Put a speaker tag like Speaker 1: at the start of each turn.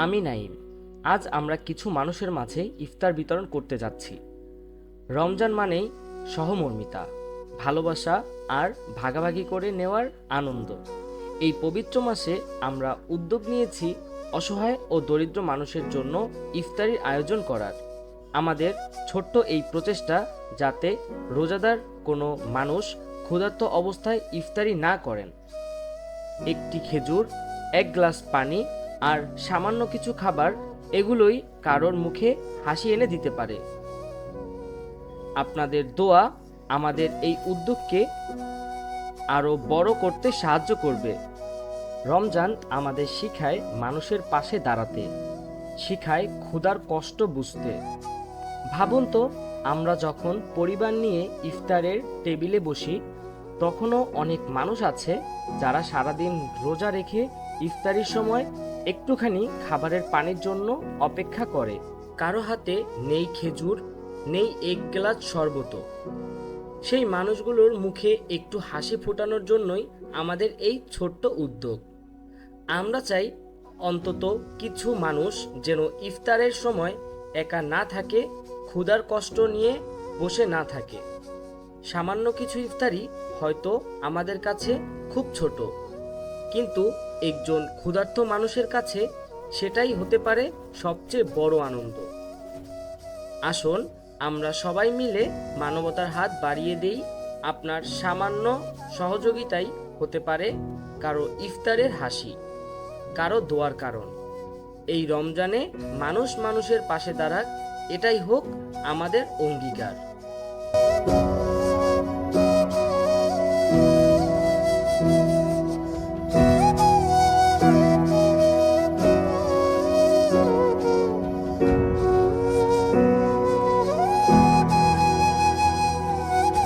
Speaker 1: আমি নাইম। আজ আমরা কিছু মানুষের মাঝে ইফতার বিতরণ করতে যাচ্ছি। রমজান মানেই সহমর্মিতা, ভালোবাসা আর ভাগাভাগি করে নেওয়ার আনন্দ। এই পবিত্র মাসে আমরা উদ্যোগ নিয়েছি অসহায় ও দরিদ্র মানুষের জন্য ইফতারির আয়োজন করার। আমাদের ছোট্ট এই প্রচেষ্টা যাতে রোজাদার কোনো মানুষ ক্ষুধার্ত অবস্থায় ইফতারি না করেন। একটি খেজুর, এক গ্লাস পানি আর সামান্য কিছু খাবার, এগুলোই কারোর মুখে হাসি এনে দিতে পারে। আপনাদের দোয়া আমাদের এই উদ্যোগকে আরও বড় করতে সাহায্য করবে। রমজান আমাদের শিখায় মানুষের পাশে দাঁড়াতে, শিখায় ক্ষুধার কষ্ট বুঝতে। ভাবুন তো, আমরা যখন পরিবার নিয়ে ইফতারের টেবিলে বসি, তখনও অনেক মানুষ আছে যারা সারাদিন রোজা রেখে ইফতারির সময় একটুখানি খাবারের পানির জন্য অপেক্ষা করে। কারো হাতে নেই খেজুর, নেই এক গ্লাস শরবত। সেই মানুষগুলোর মুখে একটু হাসি ফোটানোর জন্যই আমাদের এই ছোট্ট উদ্যোগ। আমরা চাই অন্তত কিছু মানুষ যেন ইফতারের সময় একা না থাকে, ক্ষুধার কষ্ট নিয়ে বসে না থাকে। সামান্য কিছু ইফতারি হয়তো আমাদের কাছে খুব ছোট, কিন্তু একজন ক্ষুধার্ত মানুষের কাছে সেটাই হতে পারে সবচেয়ে বড় আনন্দ। আসুন আমরা সবাই মিলে মানবতার হাত বাড়িয়ে দেই। আপনার সামান্য সহযোগিতাই হতে পারে কারো ইফতারের হাসি, কারো দোয়ার কারণ। এই রমজানে মানুষ মানুষের পাশে দাঁড়াক, এটাই হোক আমাদের অঙ্গীকার।